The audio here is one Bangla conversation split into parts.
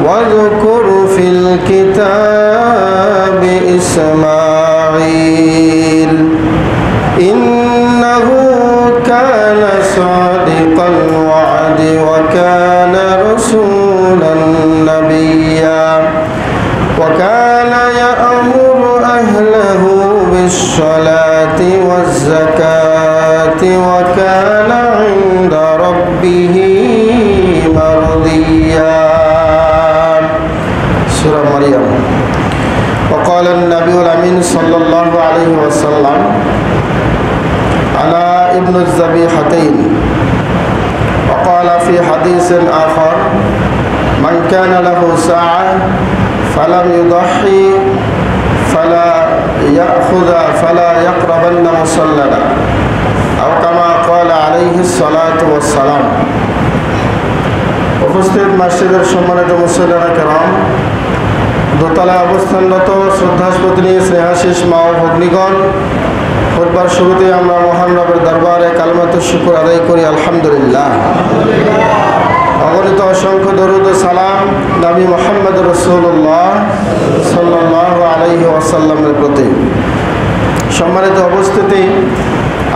واذكر في الكتاب إسماعيل إنه كان صادق الوعد وكان رسولا نبيا وكان يأمر أهله بالصلاة والزكاة وكان عند ربه مرضيا. سورة مريم. وقال النبي الأمين صلى الله عليه وسلم أنا ابن الذبيحتين. وقال في حديث آخر من كان له ساعة فلم يضحي فلا يأخذ فلا يقربن مصلنا أو كما قال عليه الصلاة والسلام. উপস্থিত মসজিদের সম্মানিত মুসল্লিরা কেরাম, দোতলায় অবস্থানরত শ্রদ্ধাস্পতিনী স্নেহাশিস মা ও ভগ্নীগণ, খুতবার শুরুতে আমরা মহান রবের দরবারে কালিমাতুশ শুকর আদায় করি আলহামদুলিল্লাহ। অগণিত অসংখ্য দরুদ ও সালাম নবী মুহাম্মদ রাসূলুল্লাহ সাল্লাল্লাহু আলাইহি ওয়াসাল্লামের প্রতি। সম্মানিত উপস্থিতি,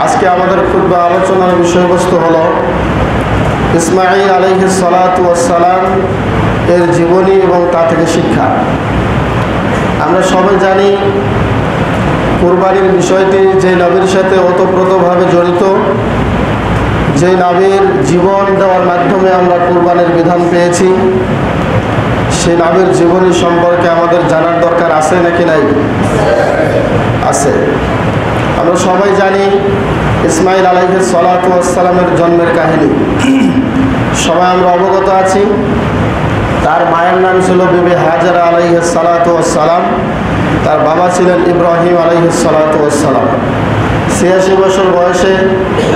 আজকে আমাদের খুতবা আলোচনার বিষয়বস্তু হলো ইসমাঈল আলাইহিস সালাতু ওয়াস সালাম এর জীবনী এবং তা থেকে শিক্ষা। আমরা সবাই জানি কুরবানির বিষয়টি যে নবীর সাথে ওতপ্রোতভাবে জড়িত, যে নবীর জীবন দেওয়ার মাধ্যমে আমরা কুরবানির বিধান পেয়েছি, সেই নবীর জীবনী সম্পর্কে আমাদের জানার দরকার আছে নাকি নাই? আছে। আমরা সবাই জানি ইসমাঈল আলাইহিস সালাতু ওয়াস সালামের জন্মের কাহিনী, সবাই আমরা অবগত আছি। তার মায়ের নাম ছিল বিবি হাজারা আলাইহিস সালাতু ওয়াস সালাম, তার বাবা ছিলেন ইব্রাহিম আলাইহিস সালাতু ওয়াস সালাম। ৮৬ বছর বয়সে,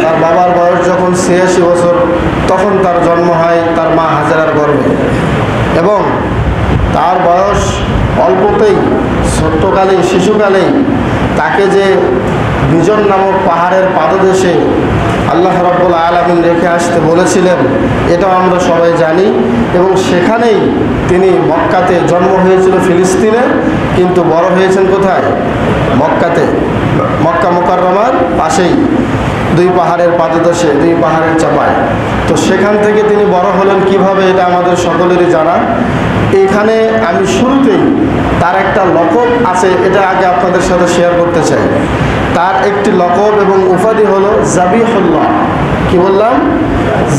তার বাবার বয়স যখন ৮৬ বছর, তখন তার জন্ম হয় তার মা হাজারার গর্ভে। এবং তার বয়স অল্পতেই, ছোট্টকালেই, শিশুকালেই তাকে যে বিজন নামক পাহাড়ের পাদদেশে আল্লাহ রাব্বুল আলামিন রেখে আসতে বলেছিলেন, এটাও আমরা সবাই জানি। এবং সেখানেই তিনি, মক্কাতে জন্ম হয়েছিল ফিলিস্তিনে, কিন্তু বড় হয়েছেন কোথায়? মক্কাতে, মক্কা মুকাররমার পাশেই, দুই পাহাড়ের পাদদেশে, দুই পাহাড়ের চাপায়। তো সেখান থেকে তিনি বড় হলেন কিভাবে, এটা আমাদের সকলেরই জানা। এইখানে আমি শুরুতেই তার একটা লকব আছে, এটা আগে আপনাদের সাথে শেয়ার করতে চাই। তার একটি লকব এবং উপাধি হলো জাবিহুল্লাহ। কি বললাম?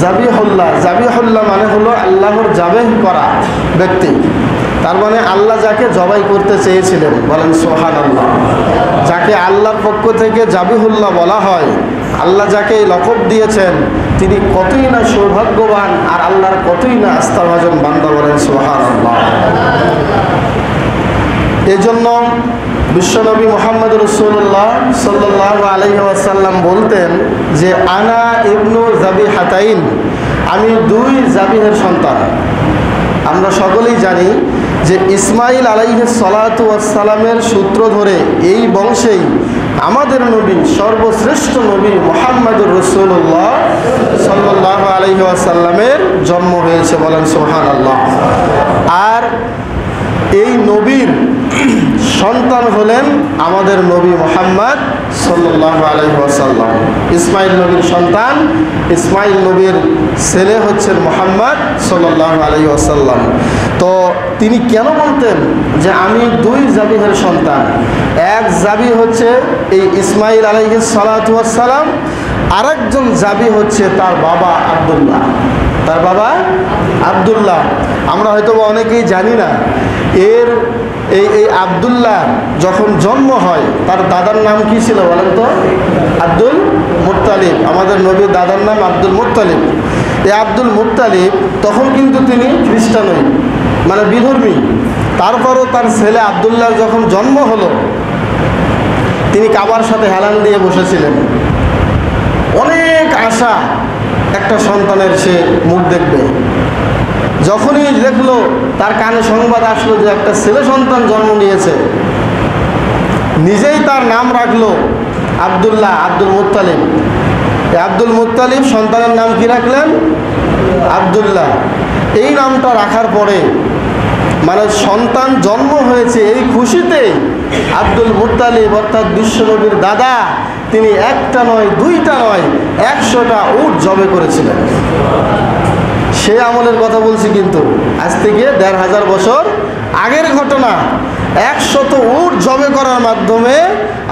জাবিহুল্লাহ। জাবিহুল্লাহ মানে হলো আল্লাহর জাবেহ করা ব্যক্তি। তার মানে আল্লাহ যাকে জবাই করতে চেয়েছিলেন, বলেন সুবহানাল্লাহ। যাকে আল্লাহর পক্ষ থেকে জাবিহুল্লাহ বলা হয়, আল্লাহ যাকে এই লকব দিয়েছেন, তিনি কতই না সৌভাগ্যবান আর আল্লাহর কতই না আস্থাভাজন বান্দা, বলেন সুবহানাল্লাহ। এই জন্য বিশ্বনবী মুহাম্মদ রাসূলুল্লাহ সাল্লাল্লাহু আলাইহি ওয়াসাল্লাম বলতেন যে আনা ইবনু যাবিহাতাইন, আমি দুই জাবিহের সন্তান। আমরা সকলেই জানি যে ইসমাঈল আলাইহিস সালাতু ওয়াস সালামের সূত্র ধরে এই বংশেই আমাদের নবী, সর্বশ্রেষ্ঠ নবী মুহাম্মদুর রাসূলুল্লাহ সাল্লাল্লাহু আলাইহি ওয়াসাল্লামের জন্ম হয়েছে, বলেন সুবহানাল্লাহ। আর এই নবীর সন্তান হলেন আমাদের নবী মুহাম্মদ সাল্লাল্লাহু আলাইহি ওয়াসাল্লাম। ইসমাঈল নবীর সন্তান, ইসমাঈল নবীর ছেলে হচ্ছেন মুহাম্মদ সাল্লাল্লাহু আলাইহি ওয়াসাল্লাম। তো তিনি কেন বলতেন যে আমি দুই জাবিহের সন্তান? এক জাবি হচ্ছে এই ইসমাঈল আলাইহিস সালাতু ওয়াস সালাম, আরেকজন জাবি হচ্ছে তার বাবা আব্দুল্লাহ। তার বাবা আব্দুল্লাহ আমরা হয়তো অনেকেই জানি না। এই আব্দুল্লাহ যখন জন্ম হয়, তার দাদার নাম কি ছিল বলেন তো? Abdul Muttalib. আমাদের নবীর দাদার নাম আব্দুল মুত্তালিব। এই আব্দুল মুত্তালিব তখন কিন্তু তিনি খ্রিস্টানই, মানে বিধর্মী। তারপরও তার ছেলে আব্দুল্লাহ যখন জন্ম হলো, তিনি কাবার সাথে হেলান দিয়ে বসেছিলেন। অনেক আশা একটা সন্তানের সে মুখ দেখবে। যখনই দেখলো, তার কানে সংবাদ আসলো যে একটা ছেলে সন্তান জন্ম নিয়েছে, নিজেই তার নাম রাখলো Abdullah, Abdul Muttalib. Abdul Muttalib সন্তানের নাম কি রাখলেন? আব্দুল্লাহ। এই নামটা রাখার পরে মানে সন্তান জন্ম হয়েছে এই খুশিতে আব্দুল মুত্তালিব অর্থাৎ বিশ্বনবীর দাদা তিনি একটা নয় দুইটা নয় 100টা উট জবে করেছিলেন। সে আমলের কথা বলছি, কিন্তু আজ থেকে 1500 বছর আগের ঘটনা। 100 উট জবে করার মাধ্যমে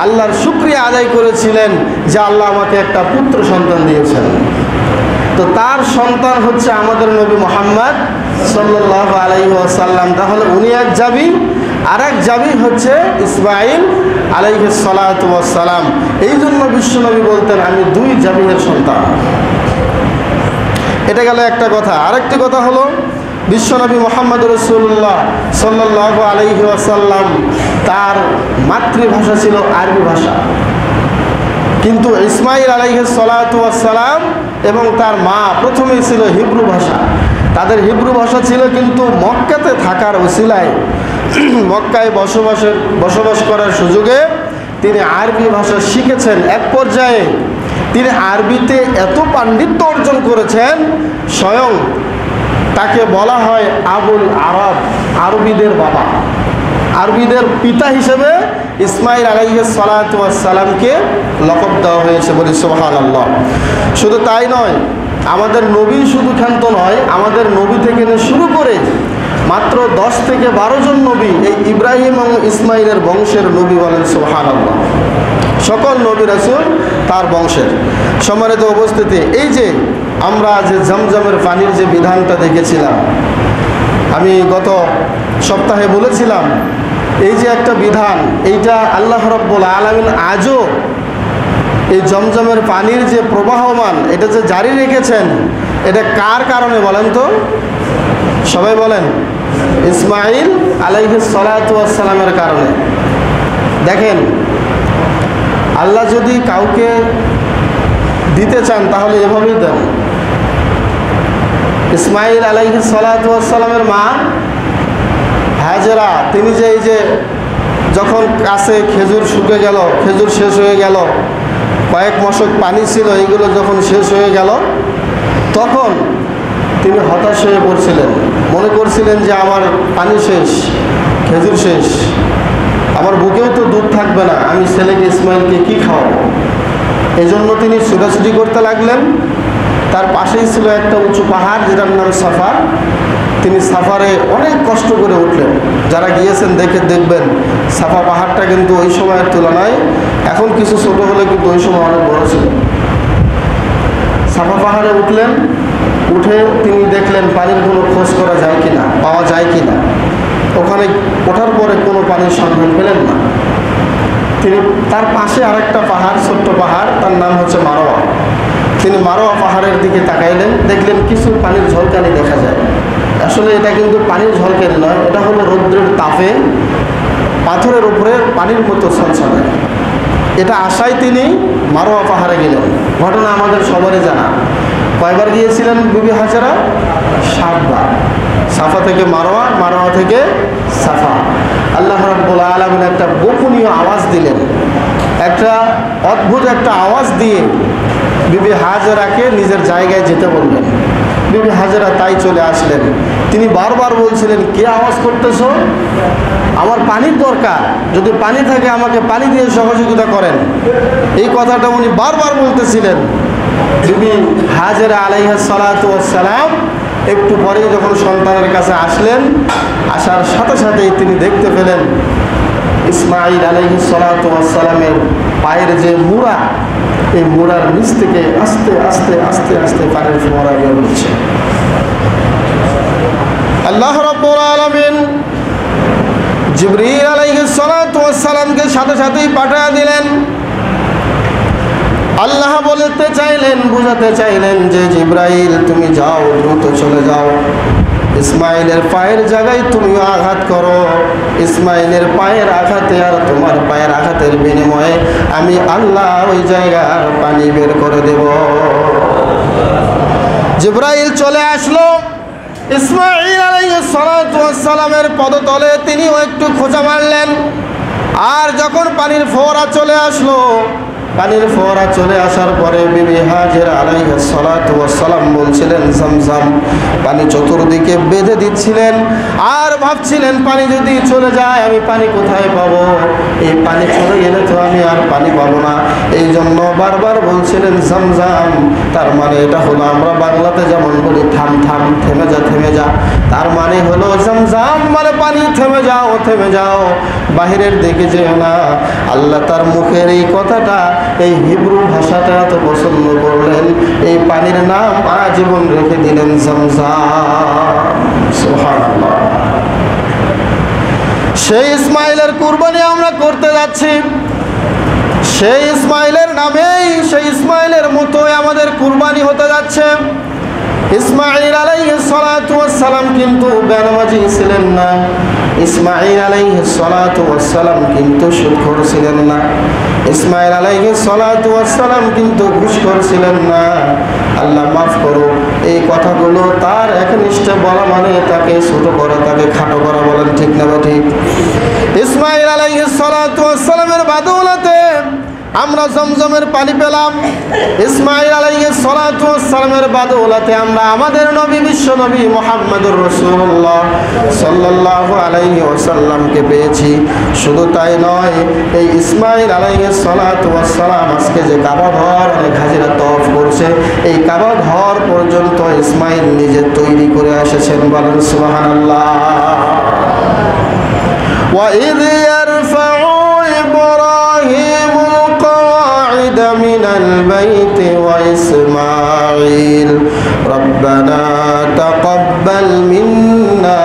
আল্লাহর শুকরিয়া আদায় করেছিলেন যে আল্লাহ আমাকে একটা পুত্র সন্তান দিয়েছেন। তো তার সন্তান হচ্ছে আমাদের নবী মুহাম্মদ সাল্লাল্লাহু আলাইহি ওয়াসাল্লাম। তাহলে উনি এক জাবি, আর এক জাবি হচ্ছে ইসমাঈল আলাইহিস সালাতু ওয়াস সালাম। এই জন্য বিশ্বনবী বলতেন আমি 2 জাবির সন্তান। এটা গেল একটা কথা। আরেকটি কথা হলো বিশ্বনবী মুহাম্মদ রাসূলুল্লাহ সাল্লাল্লাহু আলাইহি ওয়াসাল্লাম তার মাতৃভাষা ছিল আরবি ভাষা, কিন্তু ইসমাঈল আলাইহিস সালাতু ওয়াস সালাম এবং তার মা প্রথমেই ছিল হিব্রু ভাষা। তাদের হিব্রু ভাষা ছিল, কিন্তু মক্কাতে থাকার ওসিলায় মক্কায় বসবাস করার সুযোগে তিনি আরবি ভাষা শিখেছেন। এক পর্যায়ে তিনি আরবিতে এত পাণ্ডিত্য অর্জন করেছেন, স্বয়ং তাকে বলা হয় আবুল আরব, আরবিদের বাবা। আরবিদের পিতা হিসেবে ইসমাঈল আলাইহিস সালাতু ওয়াস সালামকে লকব দেওয়া হয়েছে, বলি সুবহানাল্লাহ। শুধু তাই নয়, আমাদের নবী শুধু ক্ষান্ত নয়, আমাদের নবী থেকে শুরু করে মাত্র 10 থেকে 12 জন নবী এই ইব্রাহিম এবং ইসমাঈলের বংশের নবী, বলেন সুবহানাল্লাহ। সকল নবী রাসূল তার বংশের। সম্মানিত উপস্থিতি, এই যে আমরা যে জমজমের পানির যে বিধানটা দেখেছিলাম, আমি গত সপ্তাহে বলেছিলাম এই যে একটা বিধান, এইটা আল্লাহ রাব্বুল আলামিন আজও এই জমজমের পানির যে প্রবাহমান এটা যে জারি রেখেছেন, এটা কার কারণে বলেন তো? সবাই বলেন, ইসমাঈল আলাইহিস সালাতু ওয়াস সালামের কারণে। দেখেন, আল্লাহ যদি কাউকে দিতে চান তাহলে এভাবেই দেন। ইসমাঈল আলাইহিস সালাতু ওয়াস সালামের মা হাজেরা, তিনি যে এই যে যখন কাছে খেজুর শুকে গেল, খেজুর শেষ হয়ে গেল, কয়েক মশক পানি ছিল, এইগুলো যখন শেষ হয়ে গেল তখন তিনি হতাশ হয়ে পড়ছিলেন। মনে করছিলেন যে আমার পানি শেষ, খেজুর শেষ, আমার বুকেও তো দুধ থাকবে না, আমি ছেলেকে ইসমাঈলকে কি খাওয়াবো। এই জন্য তিনি ছুটাছুটি করতে লাগলেন। তার পাশেই ছিল একটা উঁচু পাহাড় যেটার নাম সাফা। তিনি সাফারে অনেক কষ্ট করে উঠলেন। যারা গিয়েছেন দেখবেন সাফা পাহাড়টা কিন্তু ওই সময়ের তুলনায় এখন কিছু ছোট হলে কিন্তু ওই সময় অনেক বড় ছিল। সাফা পাহাড়ে উঠলেন, উঠে তিনি দেখলেন পানির কোনো খোঁজ করা যায় কিনা, পাওয়া যায় কিনা। ওখানে ওঠার পরে কোনো পানির সন্ধান পেলেন না। তিনি তার পাশে আরেকটা পাহাড়, ছোট্ট পাহাড়, তার নাম হচ্ছে মারোয়া। তিনি মারোয়া পাহাড়ের দিকে তাকাইলেন, দেখলেন কিছু পানির ঝলকানি দেখা যায়। আসলে এটা কিন্তু পানির ঝলকানি নয়, এটা হলো রৌদ্রের তাপে পাথরের উপরে পানির মতো ছলছলায়। এটা আশায় তিনি মারোয়া পাহাড়ে গেলেন। ঘটনা আমাদের সবারই জানা। কয়বার গিয়েছিলেন বিবি হাজেরা? 7 বার। সাফা থেকে মারোয়া, মারোয়া থেকে সাফা। আল্লাহ রাব্বুল আলামিন একটা গোপনীয় আওয়াজ দিলেন, একটা অদ্ভুত একটা আওয়াজ দিয়ে বিবি হাজেরাকে নিজের জায়গায় যেতে বললেন। বিবি হাজেরা তাই চলে আসলেন। তিনি বারবার বলছিলেন, কে আওয়াজ করতেছো? আমার পানির দরকার, যদি পানি থাকে আমাকে পানি দিয়ে সহযোগিতা করেন। এই কথাটা উনি বারবার বলতেছিলেন। বিবি হাজেরা আলাইহিস সালাতু ওয়াস সালাম একটু পরেই যখন সন্তানের কাছে আসলেন, আসার সাথে সাথেই তিনি দেখতে পেলেন ইসমাঈল আলাইহিস সালাতু ওয়াস সালামের পায়ের যে মুড়া, এই মুড়ার নিচ থেকে আস্তে আস্তে আস্তে আস্তে পানির ফোয়ারা বের হচ্ছে। আল্লাহ রাব্বুল আলামিন জিবরীল আলাইহিস সালাতু ওয়াস সালামকে সাথে সাথেই পাঠিয়ে দিলেন। আল্লাহ বলতে চাইলেন, বুঝাতে চাইলেন যে জিবরাইল তুমি যাও, দ্রুত চলে যাও, ইসমাঈলের পায়ের জায়গায় তুমি আঘাত করো। ইসমাঈলের পায়ের আঘাতে আর তোমার পায়ের আঘাতের বিনিময়ে আমি আল্লাহ ওই জায়গার পানি বের করে দেব। জিবরাইল চলে আসলো ইসমাঈল আলাইহিস সালাতু ওয়াস সালামের পদতলে, তিনিও একটু খোঁচা মারলেন। আর যখন পানির ফোয়ারা চলে আসলো, পানির ফোয়ারা চলে আসার পরে বিবি হাজেরা আলাইহিস সালাতু ওয়াস সালাম বলছিলেন zamzam, পানি চতুর্দিকে বেঁধে দিচ্ছিলেন আর ভাবছিলেন পানি যদি চলে যায় আমি পানি কোথায় পাবো, এই পানি চলে গেলে তো আমি আর পানি পাবো না। এই জন্য বারবার বলছিলেন zamzam। তার মানে এটা হলো আমরা বাংলাতে যেমন বলি থাম থাম, থেমে যা থেমে যা, তার মানে হলো zamzam মানে পানি থেমে যাও থেমে যাও, বাহিরের দিকে যেও না। আল্লাহ তার মুখের এই কথাটা, এই হিব্রু ভাষাটা এত পছন্দ করলেন, এই পানির নাম আজীবন রেখে দিলেন zamzam। সুবহানাল্লাহ। সেই ইসমাইলের কুরবানি আমরা করতে যাচ্ছি, সেই ইসমাইলের নামেই, সেই ইসমাইলের মতোই আমাদের কুরবানি হতে যাচ্ছে। ইসমাইল আলাইহিস সালাতু ওয়াস সালাম কিন্তু বেনামাজি ছিলেন না, ইসমাইল আলাইহিস সালাতু ওয়াস সালাম কিন্তু সুদখোর ছিলেন না, ইসমাইল আলাইহিস সালাতু ওয়াস সালাম কিন্তু ঘুষখোর ছিলেন না। আল্লাহ মাফ করো, এই কথাগুলো তার একনিষ্ঠে বলা মানে তাকে ছোট করা, তাকে খাটো করা, বলেন ঠিক না বা ঠিক? ইসমাইল আলাইহিস সালাতু ওয়াস সালামের বাদৌলতে আমরা জমজমের পানি পেলাম, ইসমাইল আলাইহিস সালাতু ওয়াস সালামের বাদৌলতে আমরা আমাদের নবী, বিশ্ব নবী মুহাম্মদুর রাসূলুল্লাহ সাল্লাল্লাহু আলাইহি ওয়াসাল্লামকে পেয়েছি। শুধু তাই নয়, এই ইসমাইল আলাইহিস সালাতু ওয়াস সালাম আজকে যে কাবা ঘর অনেক হাজিরা তওয়াফ করছে, এই কাবা ঘর পর্যন্ত ইসমাইল নিজে তৈরি করে এসেছেন, বলেন সুবহানাল্লাহ। ওয়া ইয ইয়ারফাউ ইব্রাহিমুল قواعد من البيت وإسماعيل ربنا تقبل منا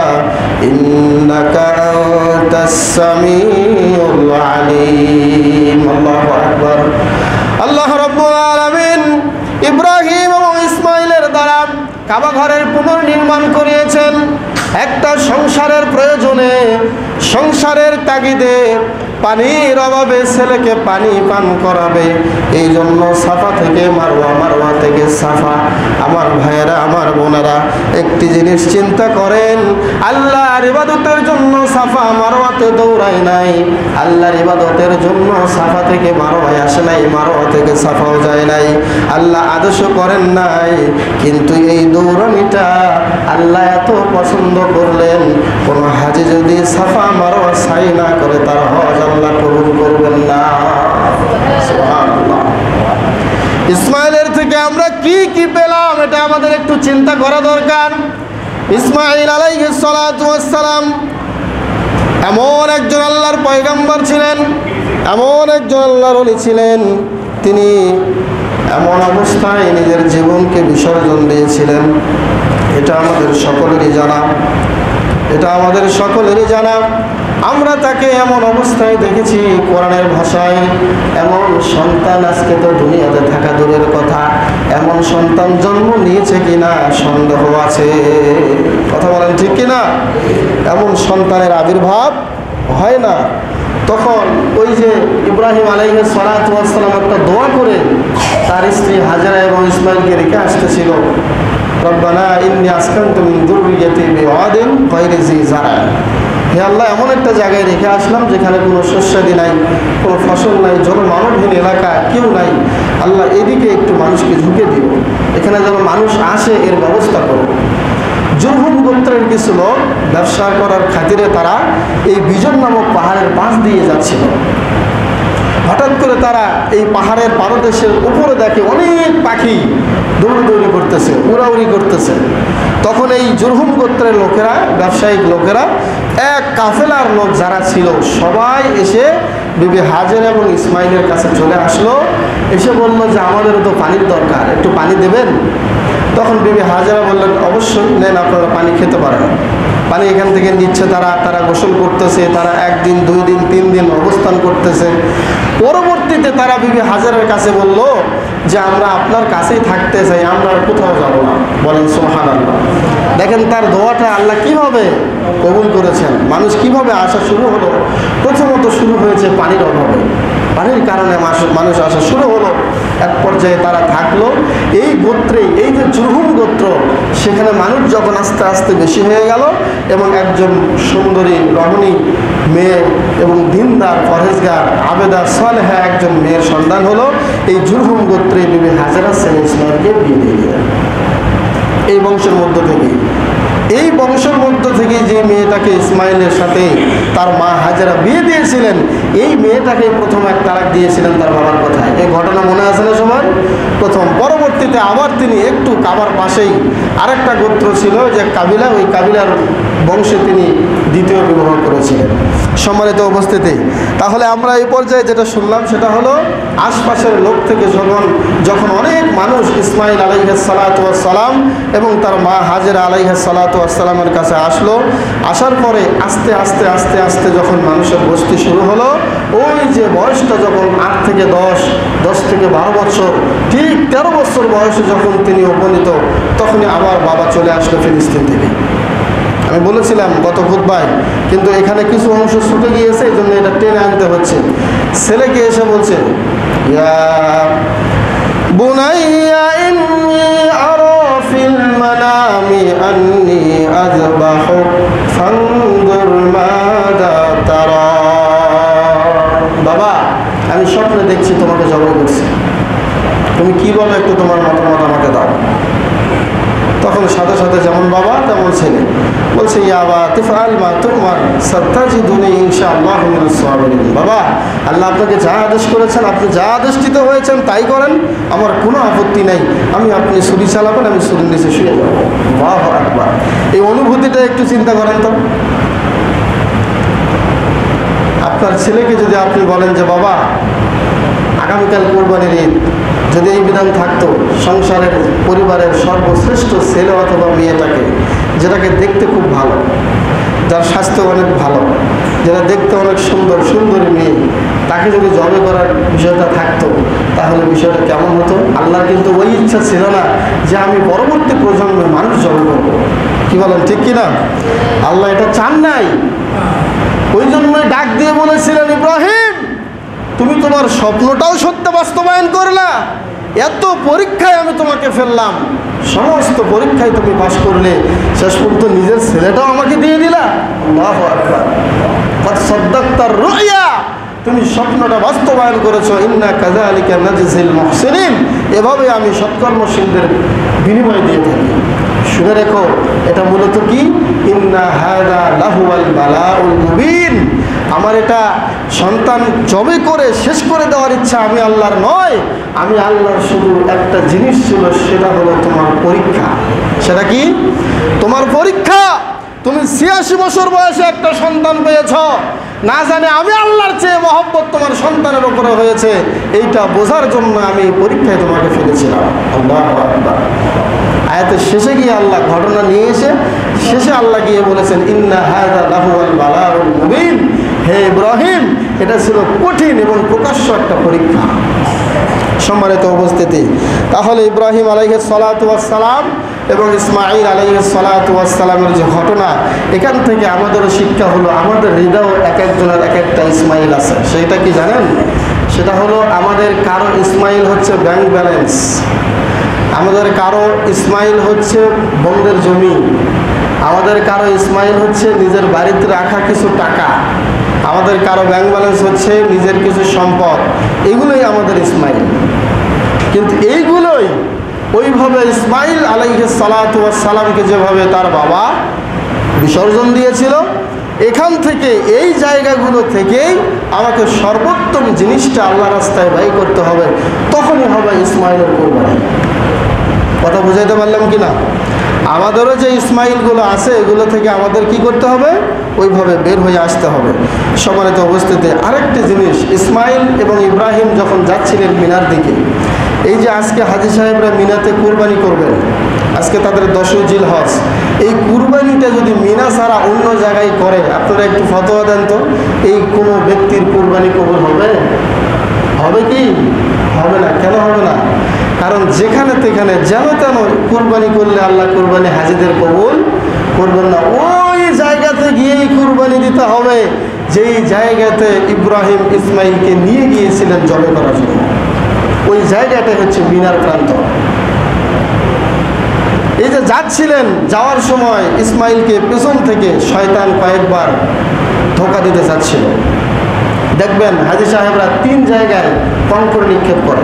إنك أنت السميع العليم। الله أكبر। আল্লাহ রাব্বুল আলামিন ইব্রাহিম এবং ইসমাইলের দ্বারা কাবা ঘরের পুনর্নির্মাণ করিয়েছেন। একটা সংসারের প্রয়োজনে, সংসারের তাগিদে, পানির অভাবে ছেলেকে পানি পান করাবে, এই জন্য সাফা থেকে মারওয়া, মারওয়া থেকে সাফা। আমার ভাইয়েরা, আমার বোনেরা, একটি জিনিস চিন্তা করেন, আল্লাহর ইবাদতের জন্য সাফা মারওয়াতে দৌড়ায় নাই, আল্লাহর ইবাদতের জন্য সাফা থেকে মারওয়ায় আসে নাই, মারওয়া থেকে সাফাও যায় নাই, আল্লাহ আদেশ করেন নাই। কিন্তু এই দৌড়ানিটা আল্লাহ এত পছন্দ করলেন, কোন হাজি যদি সাফা মারওয়া সাই না করে তার হজ আল্লাহ কবুল করবেন না। সুবহানাল্লাহ। ইসমাইলের থেকে আমরা কি কি পেলাম এটা আমাদের একটু চিন্তা করা দরকার। ইসমাইল আলাইহিস সালাতু ওয়াস সালাম এমন একজন আল্লাহর পয়গম্বর ছিলেন, এমন একজন আল্লাহর ওলি ছিলেন, তিনি এমন অবস্থায় নিজের জীবনকে বিসর্জন দিয়েছিলেন। এটা আমাদের সকলেরই জানা, এটা আমাদের সকলেরই জানা। আমরা তাকে এমন অবস্থায় দেখেছি, কোরআনের ভাষায় এমন সন্তান আজকে তো দুনিয়াতে থাকা দূরের কথা, এমন সন্তান জন্ম নিয়েছে কিনা সন্দেহ আছে। কথা বলেন ঠিক কিনা? এমন সন্তানের আবির্ভাব হয় না। তখন ওই যে ইব্রাহিম আলাইহিস সালাতু ওয়াস সালাম একটা দোয়া করে তার স্ত্রী হাজেরা এবং ইসমাইলকে রেখে আসতেছিল, রব্বানা ইন্নী আসকানতু মিন যুররিয়্যাতি বিওয়াদিন গায়রি জি যারআ। হে আল্লাহ, এমন একটা জায়গায় রেখে আসলাম যেখানে কোনো শস্যাদি নাই, কোনো ফসল নাই, জনমানবহীন এলাকা, কেউ নাই। আল্লাহ এদিকে একটু মানুষকে ঝুঁকে দিও, এখানে যেন মানুষ আসে এর ব্যবস্থা করো। জুরহুম গোত্রের কিছু লোক ব্যবসা করার খাতিরে তারা এই বিজন নামক পাহাড়ের পাশ দিয়ে যাচ্ছিল। হঠাৎ করে তারা এই পাহাড়ের পাদদেশের উপরে দেখে অনেক পাখি দৌড়ি করতেছে, উড়াউড়ি করতেছে। তখন এই জুরহুম গোত্রের লোকেরা, ব্যবসায়িক লোকেরা, এক কাফেলার লোক যারা ছিল সবাই এসে বিবি হাজের এবং ইসমাইলের কাছে চলে আসলো, এসে বলল যে আমাদেরও তো পানির দরকার, একটু পানি দেবেন? তখন বিবি হাজেরা বললেন অবশ্যই নেন, আপনারা পানি খেতে পারেন। পানি এখান থেকে নিচ্ছে তারা গোসল করতেছে, তারা একদিন, 2 দিন, 3 দিন অবস্থান করতেছে। পরবর্তীতে তারা বিবি হাজেরার কাছে বলল যে আমরা আপনার কাছেই থাকতে চাই, আমরা আর কোথাও যাব না। বলেন সুবহানাল্লাহ। দেখেন তার দোয়াটা আল্লাহ কিভাবে কবুল করেছেন, মানুষ কিভাবে আসা শুরু হলো। প্রথমত শুরু হয়েছে পানির অভাবে, পানির কারণে মানুষ আসা শুরু হলো। এক পর্যায়ে তারা থাকলো এই গোত্রে, এই যে জুরহুম গোত্র, সেখানে মানুষ যখন আস্তে আস্তে বেশি হয়ে গেল এবং একজন সুন্দরী রমণী মেয়ে এবং দিনদার, পরহেজগার, আবেদা, সালেহা এক একজন মেয়ের সন্তান হলো। এই জুরহুম গোত্রে বিবি হাজেরা ছেলে ইসমাইলকে বিয়ে দিয়ে দিলেন। এই বংশের মধ্য থেকে, এই বংশের মধ্য থেকে যে মেয়েটাকে ইসমাইলের সাথে তার মা হাজেরা বিয়ে দিয়েছিলেন, এই মেয়েটাকে প্রথম এক তালাক দিয়েছিলেন তার বাবার কথায়। এই ঘটনা মনে আছে না সবার? প্রথম। পরবর্তীতে আবার তিনি একটু কাবার পাশেই আরেকটা গোত্র ছিল যে কাবিলা, ওই কাবিলার বংশে তিনি দ্বিতীয় বিবাহ করেছিলেন। সম্মানিত উপস্থিতি, তাহলে আমরা এই পর্যায়ে যেটা শুনলাম সেটা হলো আশপাশের লোক থেকে যখন অনেক মানুষ ইসমাইল আলাইহিস সালাতু ওয়াস সালাম এবং তার মা হাজেরা আলাইহিস সালাতু ওয়াস সালামের কাছে আসলো, আসার পরে আস্তে আস্তে আস্তে আস্তে যখন মানুষের বস্তি শুরু হলো, ওই যে বয়সটা যখন 8 থেকে 10 থেকে 12 বছর, ঠিক 13 বছর বয়সে যখন তিনি উপনীত, তখনই আমার বাবা চলে আসলো ফিলিস্তিন থেকে। আমি বলেছিলাম গত খুতবায়, কিন্তু এখানে কিছু অংশ ছুটে গিয়েছে, এই জন্য এটা টেনে আনতে হচ্ছে। ছেলেকে এসে বলছে, ইয়া বুনাইয়া ইন্নী আরা ফিল মানামি আন্নী আযবাহুক ফানজুর মাযা তারা। বাবা, আমি স্বপ্নে দেখছি তোমাকে জবাই করছি, তুমি কি বলো একটু তোমার মতামত আমাকে দাও। তখন সাথে সাথে যেমন বাবা তেমন ছেলে বলছে, ইয়াবা তিফআল মা তুমার সাতাজিদুনি ইনশাআল্লাহু মিনাস সাবিরিন। বাবা, আল্লাহ আপনাকে যা আদেশ করেছেন, আপনি যা আদেশিত হয়েছেন তাই করেন, আমার কোনো আপত্তি নাই। আপনি ছুরি চালাবেন, আমি ছুরির নিচে শুয়ে যাবো। আল্লাহু আকবার। এই অনুভূতিটা একটু চিন্তা করেন তো। আপনার ছেলেকে যদি আপনি বলেন যে বাবা, আগামীকাল কোরবানির ঈদ, যদি এই বিধান থাকতো সংসারের পরিবারের সর্বশ্রেষ্ঠ ছেলে অথবা মেয়েটাকে, যেটাকে দেখতে খুব ভালো, যার স্বাস্থ্য অনেক ভালো, যেটা দেখতে অনেক সুন্দর, সুন্দরী মেয়ে, তাকে যদি জবে করার বিষয়টা থাকতো, তাহলে বিষয়টা কেমন হতো? আল্লাহর কিন্তু ওই ইচ্ছা ছিল না যে আমি পরবর্তী প্রজন্মে মানুষ জবে করবো। কি বলেন, ঠিক কিনা? আল্লাহ এটা চান নাই। ওই জন্যই ডাক দিয়ে বলেছিলেন, ইব্রাহিম, তুমি তোমার স্বপ্নটাও সত্য বাস্তবায়ন করলা, এত পরীক্ষায় আমি তোমাকে ফেললাম, সমস্ত পরীক্ষায় তুমি পাস করলে, শেষ পর্যন্ত নিজের ছেলেটাও আমাকে দিয়ে দিলা। আল্লাহু আকবার। কদ সাদ্দাকতার রুয়া, তুমি স্বপ্নটা বাস্তবায়ন করেছো। ইন্না কাযালিকা নাজজিল মুহসিনিন, এভাবে আমি সৎকর্মশীলদের বিনিময় দিয়ে থাকি। শুনে রেখো, এটা মূলত কি? ইন্না হাযা লাহুয়াল বালাউল মুবিন। আমার এটা সন্তান জবে করে শেষ করে দেওয়ার ইচ্ছা আমি আল্লাহর নয়, আমি আল্লাহর শুধু একটা জিনিস ছিল, সেটা হলো তোমার পরীক্ষা। সেটা কি? তোমার পরীক্ষা। তুমি 86 বছর বয়সে একটা সন্তান পেয়েছ, না জানে আমি আল্লাহর চেয়ে মহব্বত তোমার সন্তানের উপরে হয়েছে, এইটা বোঝার জন্য আমি পরীক্ষায় তোমাকে ফেলেছিলাম। আল্লাহু আকবার। আয়াতের শেষে গিয়ে আল্লাহ ঘটনা নিয়ে এসে শেষে আল্লাহ গিয়ে বলেছেন, ইন্না হাযা লাহুয়াল বালাউল মুবিন। হে ইব্রাহিম, এটা ছিল কঠিন এবং প্রকাশ্য একটা পরীক্ষা। সম্মানিত উপস্থিতি, তাহলে ইব্রাহিম আলাইহিস সালাতু ওয়াস সালাম এবং ইসমাঈল আলাইহিস সালাতু ওয়াস সালামের যে ঘটনা, এখান থেকে আমাদেরও শিক্ষা হলো, আমাদের হৃদয়ে এক একজনের এক একটা ইসমাঈল আছে। সেইটা কি জানেন? সেটা হলো আমাদের কারো ইসমাঈল হচ্ছে ব্যাংক ব্যালেন্স, আমাদের কারো ইসমাঈল হচ্ছে বন্ধের জমি, আমাদের কারো ইসমাঈল হচ্ছে নিজের বাড়িতে রাখা কিছু টাকা, আমাদের কারো ব্যাংক ব্যালেন্স হচ্ছে নিজের কিছু সম্পদ। এগুলোই আমাদের ইসমাঈল। কিন্তু এইগুলোই ওইভাবে ইসমাঈল আলাইহিস সালাতু ওয়াস সালামকে যেভাবে তার বাবা বিসর্জন দিয়েছিল, এখান থেকে এই জায়গাগুলো থেকেই আমাকে সর্বোত্তম জিনিসটা আল্লাহ রাস্তায় ব্যয় করতে হবে, তখনই হবে ইসমাঈলের কোরবানি। কথা বুঝাইতে পারলাম কি না? আমাদেরও যে ইসমাঈলগুলো আছে, এগুলো থেকে আমাদের কি করতে হবে? ওইভাবে বের হয়ে আসতে হবে। সম্মানিত উপস্থিতি, আরেকটি জিনিস, ইসমাঈল এবং ইব্রাহিম যখন যাচ্ছিলেন মিনার দিকে, এই যে আজকে হাজী সাহেবরা মিনাতে কুরবানি করবেন, আজকে তাদের 10ই জিলহজ, এই কুরবানিটা যদি মিনা ছাড়া অন্য জায়গায় করে, আপনারা একটু ফতোয়া দেন তো, এই কোনো ব্যক্তির কুরবানি কবুল হবে? হবে কি? হবে না। কেন হবে না? কারণ যেখানে তেখানে যেন তেন কুরবানি করলে আল্লাহ কুরবানি হাজীদের কবুল করবেন না। ওই জায়গাতে গিয়েই কুরবানি দিতে হবে যেই জায়গাতে ইব্রাহিম ইসমাঈলকে নিয়ে গিয়েছিলেন জবে করার জন্য। ওই জায়গাটাই হচ্ছে মিনার প্রান্ত। এই যে যাচ্ছিলেন, যাওয়ার সময় ইসমাঈলকে পেছন থেকে শয়তান কয়েকবার ধোঁকা দিতে চাচ্ছিল। দেখবেন হাজী সাহেবরা 3 জায়গায় কঙ্কর নিক্ষেপ করে,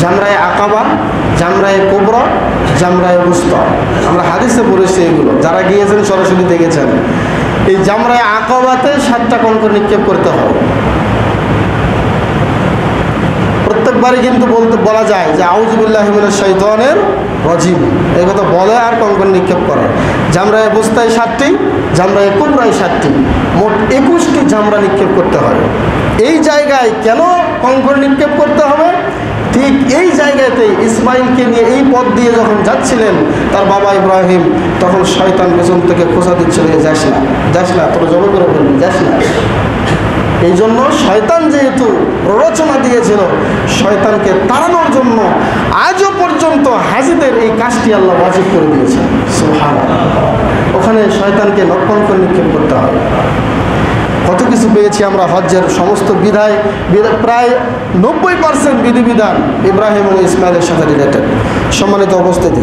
জামরায়ে আকাবা, জামরায়ে কুবরা, জামরায়ে উসতা। আমরা হাদিসে পড়েছি এগুলো, যারা গিয়েছেন সরাসরি দেখেছেন। এই জামরায়ে আকাবাতে 7টা কঙ্কর নিক্ষেপ করতে হয়। প্রত্যেকবারই কিন্তু বলা যায় যে আউযু বিল্লাহি মিনাশ শাইতানির রাজিম, এই কথা বলে আর কঙ্কর নিক্ষেপ করে। জামরায়ে উসতায় 7টি, জামরায়ে কুবরায় 7টি, মোট 21টি জামরা নিক্ষেপ করতে হয়। এই জায়গায় কেন কঙ্কর নিক্ষেপ করতে হবে? ঠিক এই জায়গাতেই ইসমাইলকে নিয়ে এই পথ দিয়ে যখন যাচ্ছিলেন তার বাবা ইব্রাহিম, তখন শয়তান পেছন থেকে খোঁচা দিচ্ছিল, যাস না, যাস না, তোরা জবাই করে ফেলবি, যাস না। এই জন্য শয়তান যেহেতু প্ররোচনা দিয়েছিল, শয়তানকে তাড়ানোর জন্য আজও পর্যন্ত হাজীদের এই কাজটি আল্লাহ ওয়াজিব করে দিয়েছেন। সুবহানাল্লাহ। ওখানে শয়তানকে কঙ্কর নিক্ষেপ করতে হয়। কত কিছু পেয়েছি আমরা হজ্জের সমস্ত বিধায়, প্রায় 90% বিধিবিধান ইব্রাহিম ও ইসমাইলের সাথে রিলেটেড। সম্মানিত উপস্থিতি,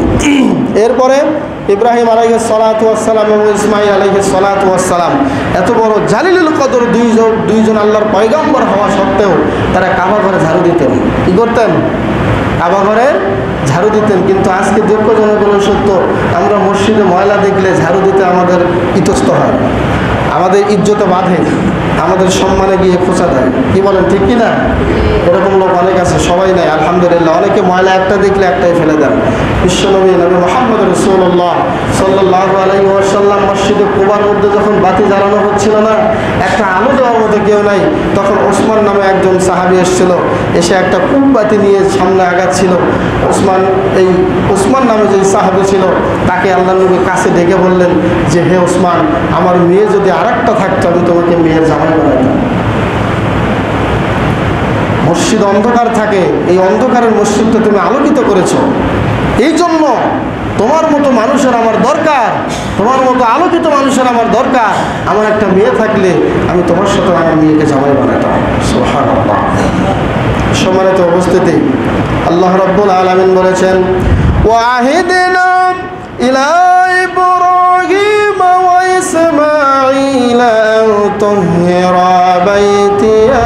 এরপরে ইব্রাহিম আলাইহিস সালাতু ওয়াস সালাম এবং ইসমাইল আলাইহিস সালাতু ওয়াস সালাম এত বড় জালিলুল কদর দুইজন আল্লাহর পয়গম্বর হওয়া সত্ত্বেও তারা কাবা ঘরে ঝাড়ু দিতেন। কি করতেন? কাবা ঘরে ঝাড়ু দিতেন। কিন্তু আজকে দুঃখজনক হলো সত্য, আমরা মসজিদে ময়লা দেখলে ঝাড়ু দিতে আমাদের ইতস্ত হয়, আমাদের ইজ্জতে বাঁধে, আমাদের সম্মানে গিয়ে খোঁচা দেয়। কি বলেন, ঠিক কি না? এরকম লোক অনেক আছে, সবাই নাই আলহামদুলিল্লাহ। অনেকে ময়লা একটা দেখলে একটাই ফেলে দেন। বিশ্বনবী নবী মুহাম্মদ রাসূলুল্লাহ সাল্লাল্লাহু আলাইহি ওয়াসাল্লাম মসজিদে কুবার মধ্যে যখন বাতি জ্বালানো হচ্ছিল না, একটা আলো দেওয়ার মতো কেউ নাই, তখন ওসমান নামে একজন সাহাবী এসেছিল, এসে একটা কূপ বাতি নিয়ে সামনে আগাচ্ছিল। ওসমান নামে যে সাহাবী ছিল, তাকে আল্লাহর নবী কাছে ডেকে বললেন যে, হে ওসমান, আমার মেয়ে যদি আরেকটা থাকতো আমি তোমাকে মেয়ের জামাই বানাইতাম। মসজিদ অন্ধকার থাকে, এই অন্ধকারের মসজিদটা তুমি আলোকিত করেছো, এই জন্য তোমার মতো মানুষের আমার দরকার, তোমার মতো আলোকিত মানুষের আমার দরকার। আমার একটা মেয়ে থাকলে আমি তোমার সাথে আমার মেয়েকে জামাই বানাতাম। সুবহানাল্লাহ। সম্মানিত উপস্থিতি, আল্লাহ রাব্বুল আলামিন বলেছেন, ওয়াহিদনা ইলা ইব্রাহিম ওয়া ইসমাঈল আন তুহহিরা বাইতিয়া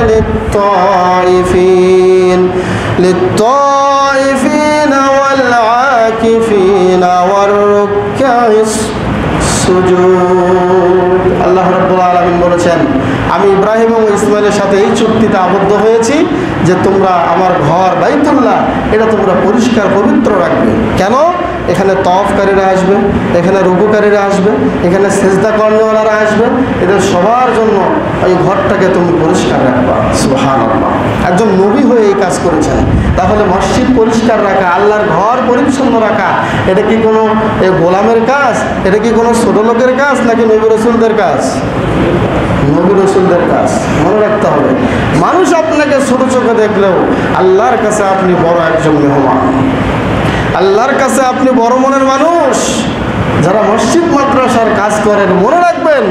লিত-তাইফিন ওয়াল-আকিফিন ওয়ার-রুক্কা'is সুজুদ। আল্লাহ রাব্বুল আলামিন বলেছেন, আমি ইব্রাহিম ও ইসমাইলের সাথে এই চুক্তিতে আবদ্ধ হয়েছি যে তোমরা আমার ঘর বাইতুল্লাহ এটা তোমরা পরিষ্কার পবিত্র রাখবে। কেন? এখানে তওয়াফকারীরা আসবে, এখানে রুকুকারীরা আসবে, এখানে সিজদা করনেওয়ালারা আসবে, এদের সবার জন্য এই ঘরটাকে তুমি পরিষ্কার রাখবা। সুবহানাল্লাহ। একজন নবী হয়ে এই কাজ করেছেন। তাহলে মসজিদ পরিষ্কার রাখা, আল্লাহর ঘর পরিচ্ছন্ন রাখা, এটা কি কোনো গোলামের কাজ? এটা কি কোনো ছোট লোকের কাজ নাকি নবী রাসূলদের কাজ? নবী রাসূলদের কাজ। মনে রাখতে হবে, মানুষ আপনাকে ছোট চোখে দেখলেও আল্লাহর কাছে আপনি বড় একজন মেহমান, আল্লাহর কাছে আপনি বড় মনের মানুষ। যারা মসজিদ মাদ্রাসার কাজ করেন, মনে রাখবেন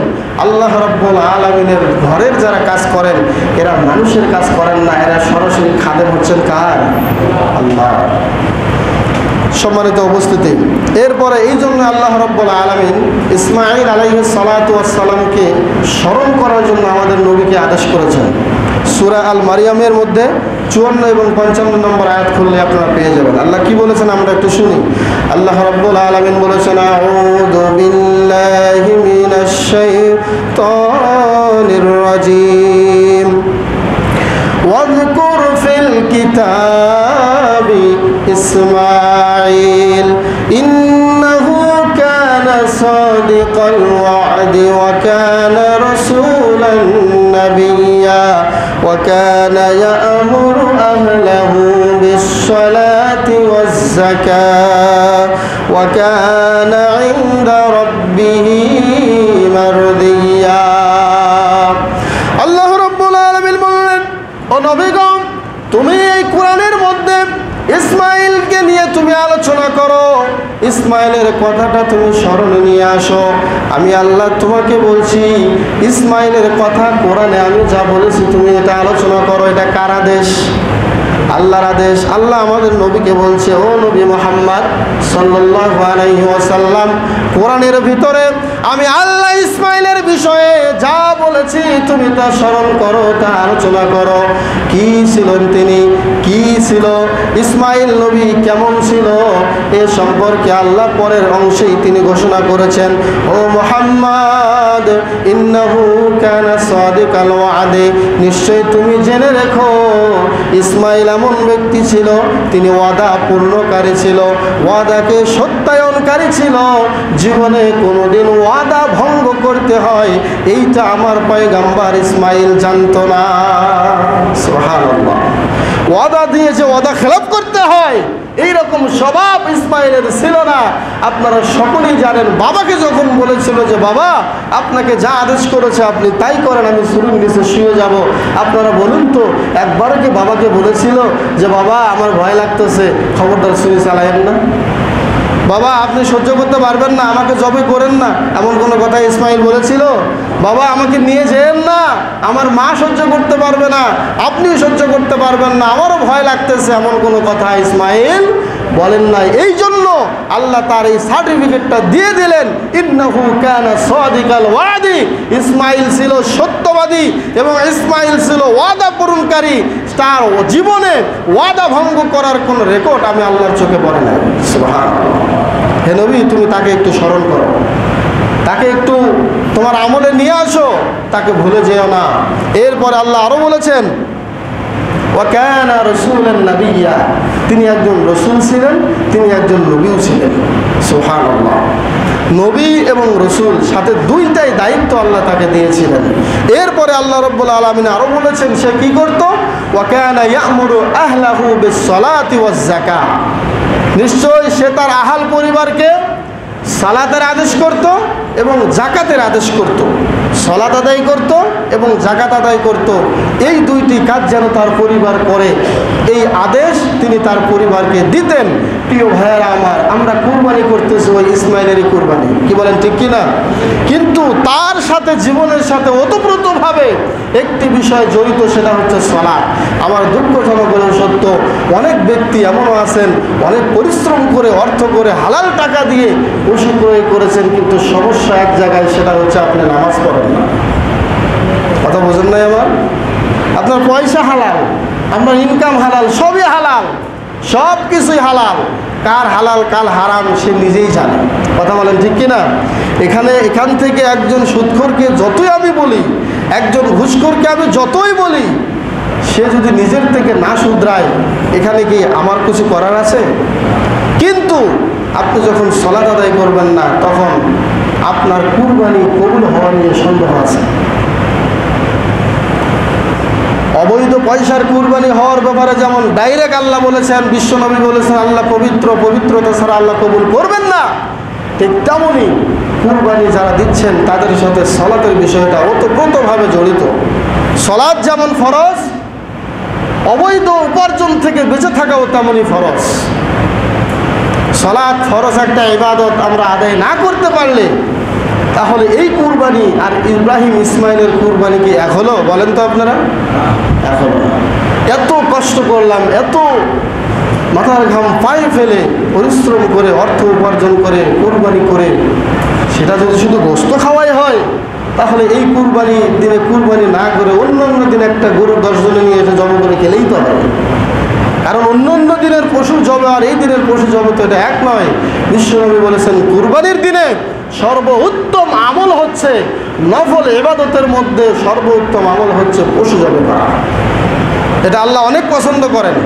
আল্লাহ রাব্বুল আলামিনের ঘরের যারা কাজ করেন, এরা মানুষের কাজ করেন না, এরা সরাসরি খাদেম হচ্ছেন কার? আল্লাহ। সম্মানিত উপস্থিতি, এরপরে এই জন্য আল্লাহ রাব্বুল আলামিন ইসমাঈল আলাইহিস সালাতু ওয়াস সালামকে স্মরণ করার জন্য আমাদের নবীকে আদেশ করেছেন। সূরা আল মারিয়ামের মধ্যে 54 এবং 55 নম্বর আয়াত খুললে আপনারা পেয়ে যাবেন। আল্লাহ কি বলেছেন আমরা একটু শুনি। আল্লাহ রাব্বুল আলামিন বলেছেন, আউযু বিল্লাহি মিনাশ শাইতানির রাজীম ওয়াযকুর ফিল কিতাবি ইসমাঈল ইন্নাহু কানা সাদিকাল ওয়া'দি ওয়া কানা রাসূলান নাবিয়্যা ওয়া কানা ইয়া'মুরু আহলাহু বিস-সালাতি ওয়াজ-যাকাতি ওয়া কানা 'ইনদা রাব্বিহি মারদিয়্যা। আল্লাহ রাব্বুল আলামিন বললেন, ও নবীগণ, তুমি এই কোরআনের মধ্যে ইসমাইলকে নিয়ে তুমি আলোচনা করো, ইসমাইলের কথাটা তুমি স্মরণে নিয়ে আসো। আমি আল্লাহ তোমাকে বলছি, ইসমাইলের কথা কোরআনে আমি যা বলেছি তুমি এটা আলোচনা করো। এটা কার আদেশ? আল্লাহর আদেশ। আল্লাহ আমাদের নবীকে বলছে, ও নবী মুহাম্মদ সাল্লাল্লাহু আলাইহি ওয়াসাল্লাম, কোরআনের ভিতরে আমি আল্লাহ ইসমাইলের বিষয়ে যা বলে বলেছি তুমি তা স্মরণ করো, তা আলোচনা করো। কি ছিলেন তিনি, কি ছিল ইসমাইল নবী, কেমন ছিল এ সম্পর্কে আল্লাহ পরের অংশেই তিনি ঘোষণা করেছেন, ও মুহাম্মদ ইন্নাহু কানা সাদিকাল ওয়াদে, নিশ্চয় তুমি জেনে রেখো ইসমাইল এমন ব্যক্তি ছিল, তিনি ওয়াদা পূর্ণকারী ছিল, ওয়াদাকে সত্যায়নকারী ছিল। জীবনে কোনোদিন ওয়াদা ভঙ্গ করতে হয় এইটা আমার পয়গম্বর ইসমাইল জানতো না। সুবহানাল্লাহ। ওয়াদা দিয়ে যে ওয়াদা খেলাপ করতে হয় এইরকম স্বভাব ইসমাইলের ছিল না। আপনারা সকলেই জানেন, বাবাকে যখন বলেছিল যে বাবা আপনাকে যা আদেশ করেছে আপনি তাই করেন, আমি শুরুর নিচে শুয়ে যাব, আপনারা বলুন তো একবার কি বাবাকে বলেছিল যে বাবা আমার ভয় লাগতেছে, খবরদার শুয়ে চালায়েন না, বাবা আপনি সহ্য করতে পারবেন না আমাকে জবে করেন না, এমন কোনো কথা ইসমাইল বলেছিল? বাবা আমাকে নিয়ে যেন না, আমার মা সহ্য করতে পারবে না, আপনিও সহ্য করতে পারবেন না, আমারও ভয় লাগতেছে, এমন কোনো কথা ইসমাইল বলেন নাই। এই জন্য আল্লাহ তার এই সার্টিফিকেটটা দিয়ে দিলেন, ইন্নাহু কানা সাদিকাল ওয়াদি, ইসমাইল ছিল সত্যবাদী এবং ইসমাইল ছিল ওয়াদা পূরণকারী। তার জীবনে ওয়াদা ভঙ্গ করার কোনো রেকর্ড আমি আল্লাহর চোখে পড়ে নাই। সুবহানাল্লাহ। হে নবী তুমি তাকে একটু স্মরণ করো, তাকে একটু তোমার আমলে নিয়ে আসো, তাকে ভুলে যেও না। এরপরে আল্লাহ আরও বলেছেন, ওয়া কানা রাসূলান নাবিয়্যা, তিনি একজন রসুল ছিলেন, তিনি একজন নবীও ছিলেন। সুবহানাল্লাহ। নবী এবং রসুল সাথে দুইটাই দায়িত্ব আল্লাহ তাকে দিয়েছিলেন। এরপরে আল্লাহ রাব্বুল আলামিন আরও বলেছেন সে কি করত, ওয়া কানা ইয়া'মুরু আহলাহু বিস-সালাতি ওয়াজ-যাকাহ, নিশ্চয় সে তার আহাল পরিবারকে সালাতের আদেশ করত এবং জাকাতের আদেশ করত, সালাত আদায় করত এবং জাকাত আদায় করত। এই দুইটি কাজ যেন তার পরিবার করে এই আদেশ তিনি তার পরিবারকে দিতেন। প্রিয় ভাইয়েরা আমার, আমরা কুরবানি করতেছি ওই ইসমাইলেরই কুরবানি, কি বলেন ঠিক কিনা? কিন্তু তার সাথে জীবনের সাথে ওতপ্রোতভাবে একটি বিষয় জড়িত, সেটা হচ্ছে সালাত। আমার দুঃখজনক হলেও সত্য, অনেক ব্যক্তি এমনও আছেন অনেক পরিশ্রম করে অর্থ করে হালাল টাকা দিয়ে পশু ক্রয় করেছেন, কিন্তু সমস্যা এক জায়গায়, সেটা হচ্ছে আপনি নামাজ পড়েন না। কথা বোঝেন নাই আমার? আপনার পয়সা হালাল, আপনার ইনকাম হালাল, সবই হালাল, সব কিছুই হালাল, কার হালাল কার হারাম সে নিজেই জানে। কথা বলেন ঠিক কিনা? এখান থেকে একজন সুদখোরকে যতই আমি বলি, একজন ঘুষখোরকে আমি যতই বলি, সে যদি নিজের থেকে না শুধরায় এখানে কি আমার কিছু করার আছে? কিন্তু আপনি যখন সালাত আদায় করবেন না, তখন আপনার কুরবানি কবুল হওয়া নিয়ে সন্দেহ আছে। অবৈধ পয়সার কুরবানি হওয়ার ব্যাপারে যেমন ডাইরেক্ট আল্লাহ বলেছেন, বিশ্বনবী বলেছেন আল্লাহ পবিত্র, পবিত্রতা ছাড়া আল্লাহ কবুল করবেন না, ঠিক তেমনই কুরবানি যারা দিচ্ছেন তাদের সাথে সালাতের বিষয়টা ওতপ্রোতভাবে জড়িত। সালাত যেমন ফরজ, অবৈধ উপার্জন থেকে বেঁচে থাকাও তেমনই ফরজ। সালাত ফরজ একটা ইবাদত, আমরা আদায় না করতে পারলে তাহলে এই কুরবানি আর ইব্রাহিম ইসমাইলের কুরবানি কি এক হলো? বলেন তো আপনারা, এক হলো না। এত কষ্ট করলাম, এত মাথার ঘাম পায়ে ফেলে পরিশ্রম করে অর্থ উপার্জন করে কুরবানি করে, সেটা যদি শুধু গোশত খাওয়াই হয়, তাহলে এই কুরবানি দিনে কুরবানি না করে অন্য অন্য দিন একটা গরু 10 জনে নিয়ে এসে জব করে খেলেই তো হয়। কারণ অন্য অন্য দিনের পশু জবে আর এই দিনের পশু জবে তো এটা এক নয়। বিশ্বনবী বলেছেন কুরবানির দিনে সর্বোত্তম আমল হচ্ছে, নফল ইবাদতের মধ্যে সর্বোত্তম আমল হচ্ছে পশু জবে করা। এটা আল্লাহ অনেক পছন্দ করেন।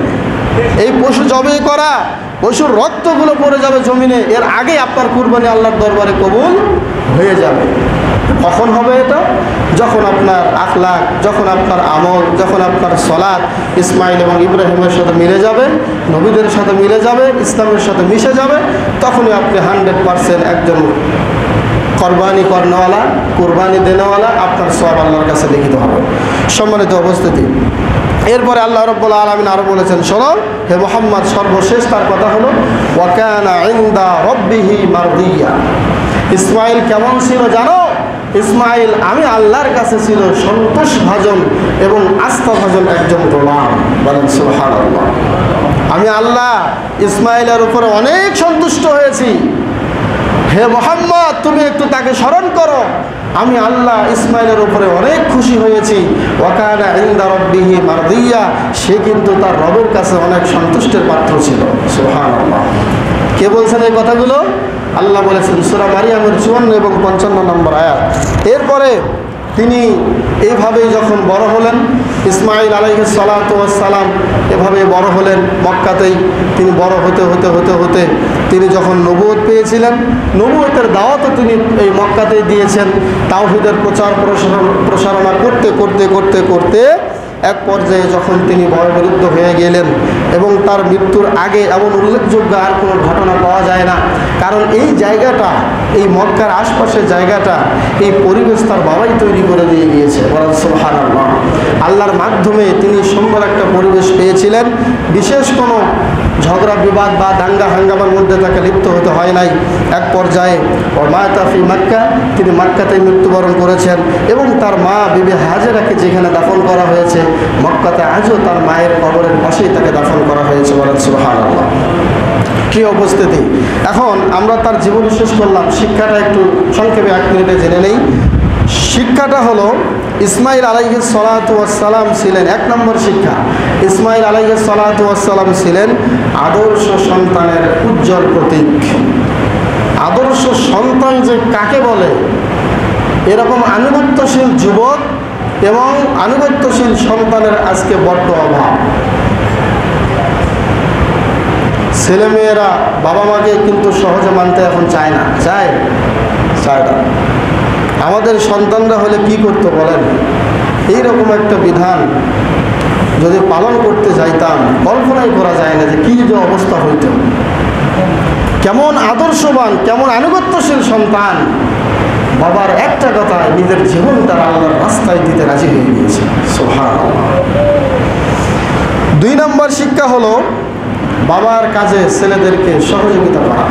এই পশু জবে করা, পশুর রক্তগুলো পড়ে যাবে জমিনে, এর আগে আপনার কুরবানি আল্লাহর দরবারে কবুল হয়ে যাবে। কখন হবে এটা? যখন আপনার আখলাক, যখন আপনার আমল, যখন আপনার সালাত ইসমাইল এবং ইব্রাহিমের সাথে মিলে যাবে, নবীদের সাথে মিলে যাবে, ইসলামের সাথে মিশে যাবে, তখনই আপনি 100% একজন কোরবানি করনেওয়ালা, কুরবানি দেনেওয়ালা, আপনার সওয়াব আল্লাহর কাছে লিখিত হবে। সম্মানিত উপস্থিতি, এরপরে আল্লাহ রাব্বুল আলামিন আরও বলেছেন, শোনো হে মুহাম্মদ, সর্বশেষ তার কথা হলো ওয়া কানা ইনদা রাব্বিহি মারদিয়া। ইসমাইল কেমন ছিল জানো? ইসমাইল আমি আল্লাহর কাছে ছিল সন্তোষভাজন এবং আস্থাভাজন একজন গোলাম। বলেন সুবহানাল্লাহ। আমি আল্লাহ ইসমাইলের উপরে অনেক সন্তুষ্ট হয়েছি। হে মুহাম্মদ, তুমি একটু তাকে স্মরণ করো, আমি আল্লাহ ইসমাইলের উপরে অনেক খুশি হয়েছি। ওয়াকানা ইনদা রাব্বিহি মারদিয়া, সে কিন্তু তার রবের কাছে অনেক সন্তুষ্টের পাত্র ছিল। সুবহানাল্লাহ। কে বলছেন এই কথাগুলো? আল্লাহ বলেছেন সূরা মারিয়ামের 54 এবং 55 নম্বর আয়াত। এরপরে তিনি এইভাবেই যখন বড় হলেন, ইসমাইল আলাইহিস সালাতু ওয়াস সালাম এভাবে বড় হলেন মক্কাতেই। তিনি বড় হতে হতে হতে হতে তিনি যখন নবুয়ত পেয়েছিলেন, নবুয়তের দাওয়াতও তিনি এই মক্কাতেই দিয়েছেন। তাওহীদের প্রচার প্রসারণা করতে করতে করতে করতে এক পর্যায়ে যখন তিনি বয়োবৃদ্ধ হয়ে গেলেন এবং তার মৃত্যুর আগে এমন উল্লেখযোগ্য আর কোনো ঘটনা পাওয়া যায় না, কারণ এই জায়গাটা, এই মক্কার আশপাশের জায়গাটা, এই পরিবেশ তার বাবাই তৈরি করে দিয়ে গিয়েছে। সুবহানাল্লাহ। আল্লাহর মাধ্যমে তিনি সুন্দর একটা পরিবেশ পেয়েছিলেন। বিশেষ কোনো ঝগড়া বিবাদ বা দাঙ্গা হাঙ্গামার মধ্যে তাকে লিপ্ত হতে হয় নাই। এক পর্যায়ে মাতা ফি মক্কা, তিনি মক্কাতেই মৃত্যুবরণ করেছেন এবং তার মা বিবি হাজেরাকে যেখানে দাফন করা হয়েছে, মক্কাতে আজও তার মায়ের কবরের পাশেই তাকে দাফন করা হয়েছে। বলেন সুবহানাল্লাহ। কি উপস্থিতি! এখন আমরা তার জীবন শেষ করলাম, শিক্ষাটা একটু সংক্ষেপে 1 মিনিটে জেনে নেই। শিক্ষাটা হলো, ইসমাইল আলাইহিস সালাতু ওয়াস সালাম ছিলেন, 1 নম্বর শিক্ষা, ইসমাইল আলাইহিস সালাতু ওয়াস সালাম ছিলেন আদর্শ সন্তানের উজ্জ্বল প্রতীক। আদর্শ সন্তান যে কাকে বলে, এরকম আনুগত্যশীল যুবক এবং আনুগত্যশীল সন্তানের আজকে বড্ড অভাব। ছেলেমেয়েরা বাবা মাকে কিন্তু সহজে মানতে এখন চায় না, চায় না। আমাদের সন্তানরা হলে কি করতে বলেন? এইরকম একটা বিধান যদি পালন করতে যাইতাম, কল্পনাই করা যায় না যে কী যে অবস্থা হইত। কেমন আদর্শবান, কেমন আনুগত্যশীল সন্তান, বাবার একটা কথায় নিজের জীবন তার আল্লাহর রাস্তায় দিতে রাজি হয়ে গিয়েছে। সুবহানাল্লাহ। 2 নম্বর শিক্ষা হলো বাবার কাজে ছেলেদেরকে সহযোগিতা করা।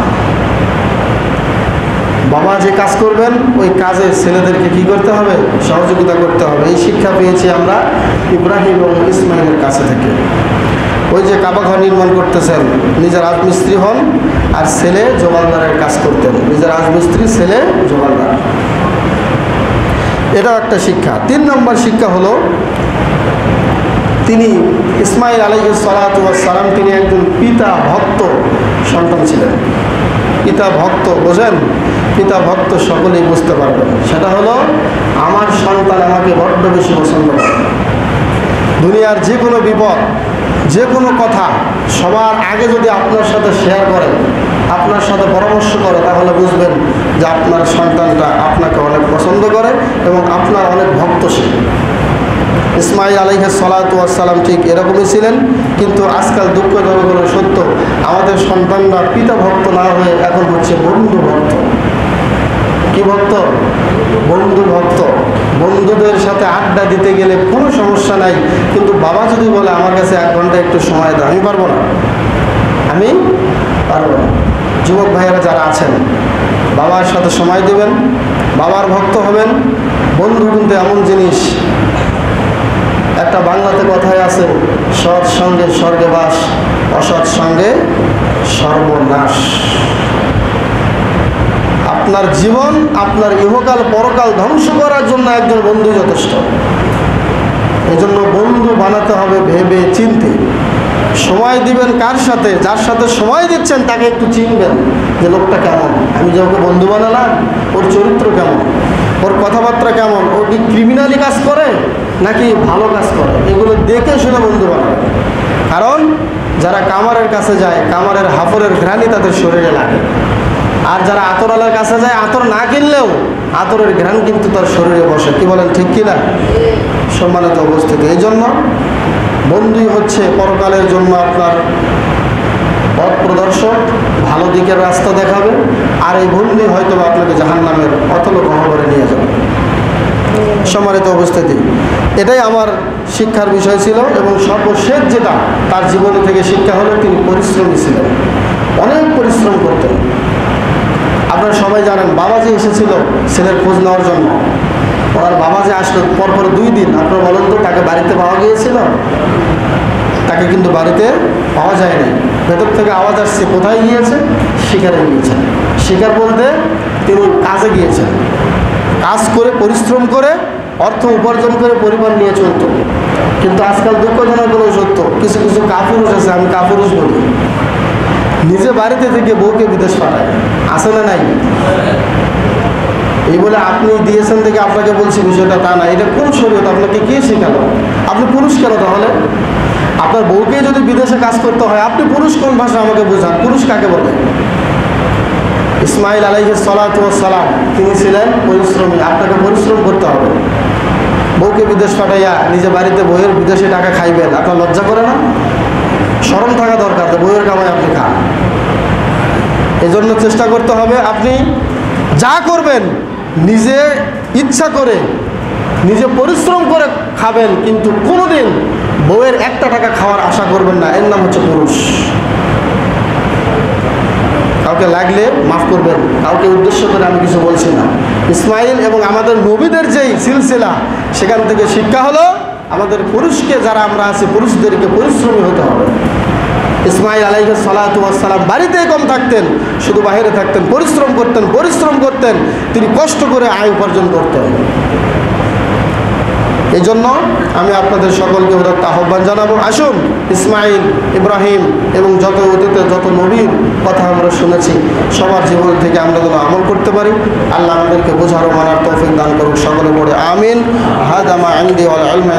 বাবা যে কাজ করবেন ওই কাজে ছেলেদেরকে কি করতে হবে? সহযোগিতা করতে হবে। এই শিক্ষা পেয়েছি আমরা ইব্রাহিম এবং ইসমাইলের কাছে থেকে। ওই যে কাবা ঘর নির্মাণ করতেছেন, নিজে রাজমিস্ত্রি হন আর ছেলে জোগালদারের কাজ করতেন। নিজে রাজমিস্ত্রি, ছেলে জোগালদার। এটাও একটা শিক্ষা। 3 নম্বর শিক্ষা হলো, তিনি ইসমাইল আলাইহিস সালাতু ওয়াস সালাম তিনি একজন পিতা ভক্ত সন্তান ছিলেন। পিতা ভক্ত বোঝেন? পিতা ভক্ত সকলেই বুঝতে পারবেন। সেটা হলো, আমার সন্তান আমাকে বড্ড বেশি পছন্দ করে। দুনিয়ার যে কোনো বিপদ, যে কোনো কথা সবার আগে যদি আপনার সাথে শেয়ার করে, আপনার সাথে পরামর্শ করে, তাহলে বুঝবেন যে আপনার সন্তানটা আপনাকে অনেক পছন্দ করে এবং আপনার অনেক ভক্ত সে। ইসমাইল আলাইহিস সালাতু ওয়াস সালাম ঠিক এরকমই ছিলেন। কিন্তু আজকাল দুঃখজনক হলো সত্য, আমাদের সন্তানরা পিতা ভক্ত না হয়ে এখন হচ্ছে বন্ধু ভক্ত। কি ভক্ত? বন্ধু ভক্ত। বন্ধুদের সাথে আড্ডা দিতে গেলে কোনো সমস্যা নাই, কিন্তু বাবা যদি বলে আমার কাছে 1 ঘন্টা একটু সময় দাও, আমি পারবো না, আমি পারবো না। যুবক ভাইয়েরা যারা আছেন, বাবার সাথে সময় দেবেন, বাবার ভক্ত হবেন। বন্ধু কিন্তু এমন জিনিস, একটা বাংলাতে কথায় আছে, সৎ সঙ্গে স্বর্গে বাস, অসৎ সঙ্গে সর্বনাশ। আপনার জীবন, আপনার ইহকাল পরকাল ধ্বংস করার জন্য একজন বন্ধু যথেষ্ট। এজন্য বন্ধু বানাতে হবে ভেবে চিনতে। সময় দিবেন কার সাথে? যার সাথে সময় দিচ্ছেন তাকে একটু চিনবেন যে লোকটা কেমন। আমি যে ওকে বন্ধু বানালাম, ওর চরিত্র কেমন, ওর কথাবার্তা কেমন, ও কি ক্রিমিনালি কাজ করে নাকি ভালো কাজ করে, এগুলো দেখে শুনে বন্ধু বানাবেন। কারণ যারা কামারের কাছে যায়, কামারের হাফরের ঘ্রাণই তাদের শরীরে লাগে। আর যারা আতরওয়ালার কাছে যায়, আতর না কিনলেও আতরের ঘ্রাণ কিন্তু তার শরীরে বসে। কি বলেন, ঠিক কিনা? সম্মানিত উপস্থিতি, এই জন্য বন্ধুই হচ্ছে পরকালের জন্য আপনার পথ প্রদর্শক, ভালো দিকের রাস্তা দেখাবে। আর এই বন্ধুই হয়তো আপনাকে জাহান্নামের অতল গহ্বরে নিয়ে যাবে। সম্মানিত উপস্থিতি, এটাই আমার শিক্ষার বিষয় ছিল। এবং সর্বশেষ যেটা তার জীবন থেকে শিক্ষা হলো, তিনি পরিশ্রমী ছিলেন, অনেক পরিশ্রম করতেন। আপনারা সবাই জানেন, বাবাজি এসেছিল ছেলের খোঁজ নেওয়ার জন্য। ওনার বাবা যে আসলো পরপর 2 দিন, আপনারা বলেন তো তাকে বাড়িতে পাওয়া গিয়েছিল? তাকে কিন্তু বাড়িতে পাওয়া যায়নি। ভেতর থেকে আওয়াজ আসছে, কোথায় গিয়েছে? শিকারে গিয়েছে। শিকার বলতে তিনি কাজে গিয়েছেন, কাজ করে পরিশ্রম করে অর্থ উপার্জন করে পরিবার নিয়ে চলত। কিন্তু আজকাল দুঃখজনক হলেও সত্য, কিছু কিছু কাপুরুষ আছে, আমি কাপুরুষ বলি, নিজে বাড়িতে থেকে বউকে বিদেশ পাঠায়। আছে না নাই? এই বলে আপনি দিয়েছেন থেকে আপনাকে বলছি বিষয়টা তা না। এটা কোন শরীয়ত? আপনাকে কে শেখালো? আপনি পুরুষ কেন তাহলে? আপনার বউকে যদি বিদেশে কাজ করতে হয়, আপনি পুরুষ কোন ভাষা আমাকে বোঝান? পুরুষ কাকে বলে? ইসমাইল আলাইহিস সালাতু ওয়াস সালাম তিনি ছিলেন পরিশ্রমী। আপনাকে পরিশ্রম করতে হবে। বউকে বিদেশ পাঠাইয়া নিজে বাড়িতে বউয়ের বিদেশে টাকা খাইবেন, আপনার লজ্জা করে না? শরম থাকা দরকার যে বউয়ের কামাই আপনি খান। এজন্য চেষ্টা করতে হবে আপনি যা করবেন নিজে ইচ্ছা করে নিজে পরিশ্রম করে খাবেন, কিন্তু কোনোদিন বউয়ের একটা টাকা খাওয়ার আশা করবেন না। এর নাম হচ্ছে পুরুষ। কাউকে লাগলে মাফ করবেন, কাউকে উদ্দেশ্য করে আমি কিছু বলছি না। ইসমাইল এবং আমাদের নবীদের যেই সিলসিলা, সেখান থেকে শিক্ষা হলো আমাদের পুরুষকে, যারা আমরা আছি পুরুষদেরকে পরিশ্রমী হতে হবে। ইসমাইল আলাইহিস সালাতু ওয়াস সালাম বাড়িতেই কম থাকতেন, শুধু বাইরে থাকতেন, পরিশ্রম করতেন, তিনি কষ্ট করে আয় উপার্জন করতেন। এই জন্য আমি আপনাদের সকলকে উদাত্ত আহ্বান জানাবো, আসুন ইসমাইল, ইব্রাহিম এবং যত অতীতে যত নবীর কথা আমরা শুনেছি, সবার জীবন থেকে আমরা যেন আমল করতে পারি। আল্লাহ আমাদেরকে বোঝার ও মানার তৌফিক দান করুক। সকলে পড়ে আমিন। হাদা মা ইনদি ওয়াল ইলমু